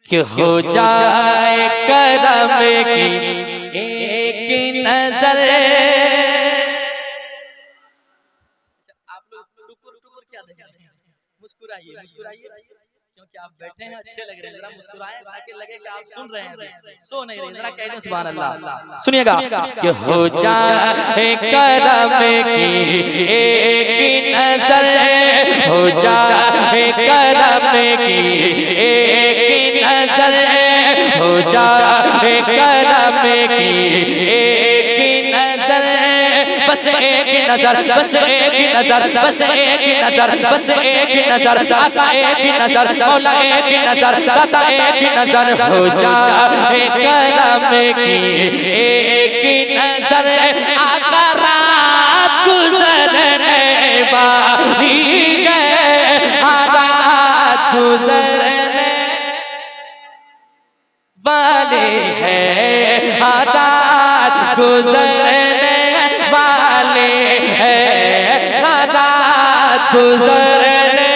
कि हो जाए करम की एक नजर। आप लोग टुकुर टुकुर क्या देख रहे हैं? मुस्कुराइए मुस्कुराइए, क्योंकि आप बैठे हैं अच्छे लग रहे हैं। जरा मुस्कुराएं ताकि लगे कि आप सुन रहे हैं, सो नहीं रहे। जरा कह दें सुभान अल्लाह। सुनिएगा कि हो जाए करम की एक नजर, हो जाए करम की एक नजर, हो जाए करम की एक नजर, बस एक नजर, बस एक नजर, बस एक नजर, बस एक नजर, आका एक नजर, मौला एक नजर, दाता एक नजर, हो जाए करम की एक नजर। आका रात गुजरने वाली है, रात गुजरने वाले हैं, रात गुजरने वाले हैं, रात गुजरने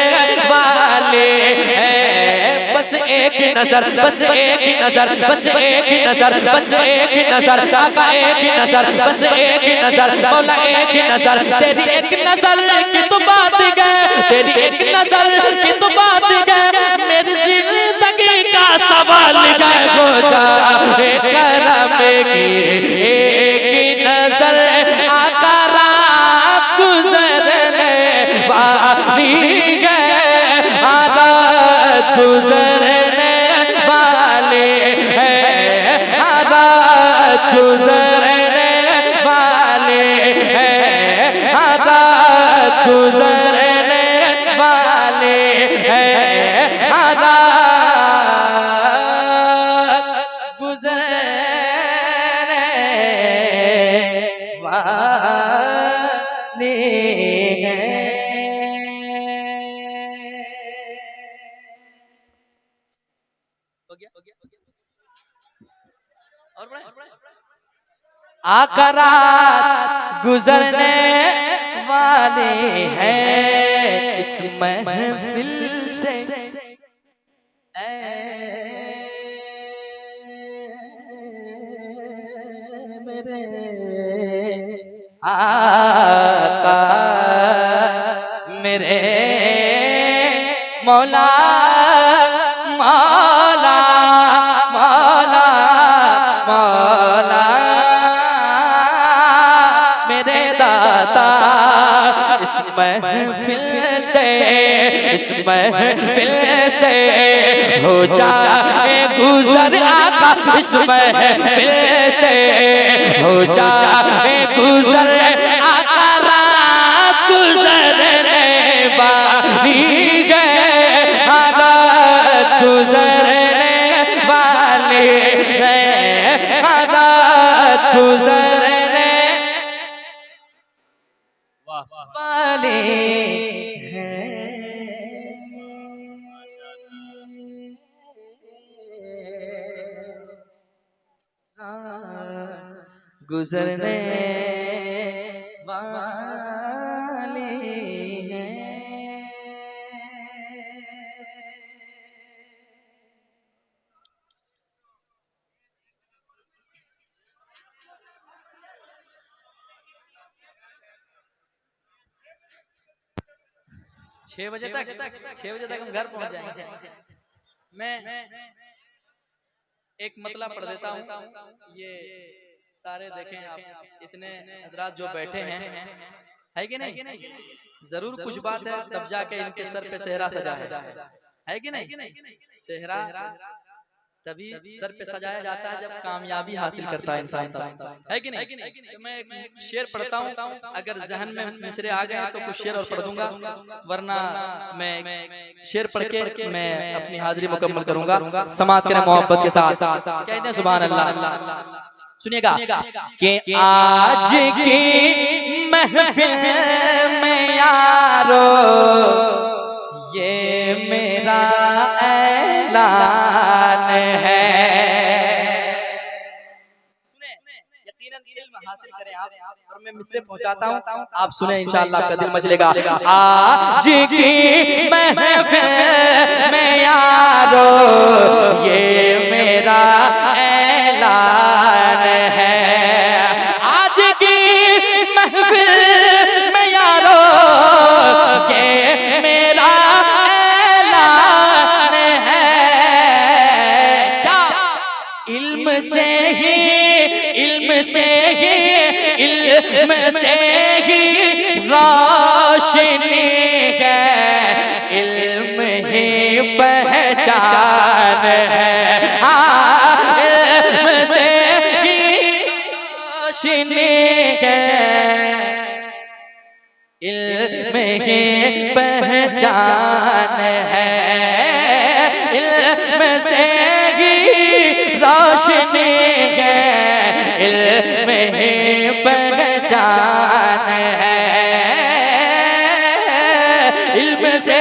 वाले हैं। बस एक नजर, बस एक नजर, बस एक नजर, बस एक नजर, आका एक नजर, बस एक नजर, मौला एक नजर। तेरी एक नजर की तो बात गए, तेरी एक नजर की तो बात गए, मेरी जिंदगी का सवाल गए। हो जाए करम की एक नजर, आका रात गुजरने वाली है, रात गुजरने वाले हैं, रात गुजरने वाले हैं, रात गुजरने वाले हैं, रात गुजरने वाले हैं। हो गया हो गया हो गया। और बड़ा आका रात गुजरने वाले हैं इस महफिल से, मेरे आका मेरे मौला मौला मौला मौला मेरे दाता। इस महफिल से, इस महफिल से हो जाए गुजर आका, इस महफिल से हो जाए गुजर आका, रात गुजरने वाली है, रात गुजरने वाले हैं, रात गुजरने वाले हैं। गुजरने वाले हैं। 6 बजे तक, 6 बजे तक हम घर पहुंच जाएंगे। मैं एक मतलब पढ़ देता हूँ, ये सारे देखें आप, इतने हजरात जो बैठे हैं, है कि नहीं? जरूर कुछ बात है, तब जाके इनके सर पे सेहरा सजा है कि नहीं? सेहरा तभी सर पे सजाया जाता है जब कामयाबी हासिल करता है इंसान, है कि नहीं? तो मैं एक शेर पढ़ता हूँ, अगर जहन में मिसरे आ गए तो कुछ शेर और पढ़ दूंगा, वरना मैं शेर पढ़ के मैं अपनी हाजिरी मुकम्मल करूंगा। समाअत करें मोहब्बत के साथ, कहते हैं सुभान अल्लाह। सुनिएगा कि आज की महफिल में यारो ये मेरा ऐलान है। यकीनन इल्म हासिल करें आप, और मैं मिसरे पहुंचाता हूं, आप सुने इंशाअल्लाह आपका दिल मचलेगा। आज की महफिल में यारो ये से ही इल्म से ही रोशनी है, इल्म ही पहचान है, इल्म से ही रोशनी है, इल्म ही पहचान है, इल्म से ही रोशनी है, इल्म ही पहचान है, इल्म से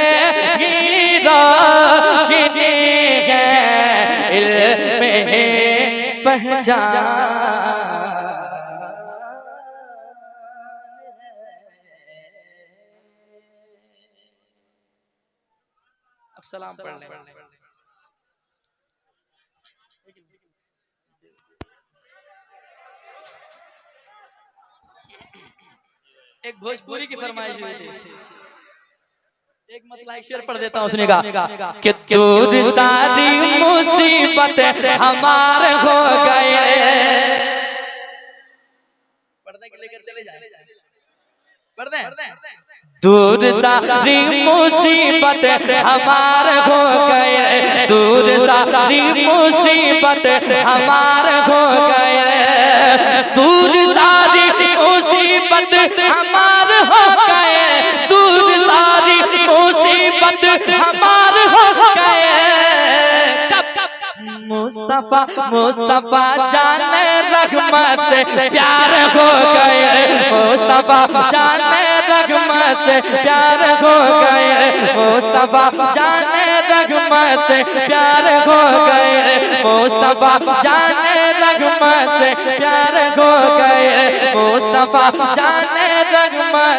ही रोशनी है, इल्म ही पहचान। अब सलाम पढ़ लें। एक भोजपुरी की फरमाइश हुई थी, एक मतलब शेर पढ़ देता हूँ, उसने कहा कि दूर सारी मुसीबत हमारे हो गए, पढ़ने के लेकर चले जाए, पढ़ दें। दूर सारी मुसीबत हमारे हो गए, दूर सारी मुसीबत हमारे हो गए, दूर सारी मुसीबत हमारे हो गए, दूर सारी मुसीबत हमारे हो गए। मुस्तफा मुस्तफा जाने रहमत से प्यार हो गए, मुस्तफा जाने रहमत से प्यार हो गए, मुस्तफा जाने रहमत से प्यार हो गए, मुस्तफा जाने रहमत से प्यार हो गए, मुस्तफा जाने रहमत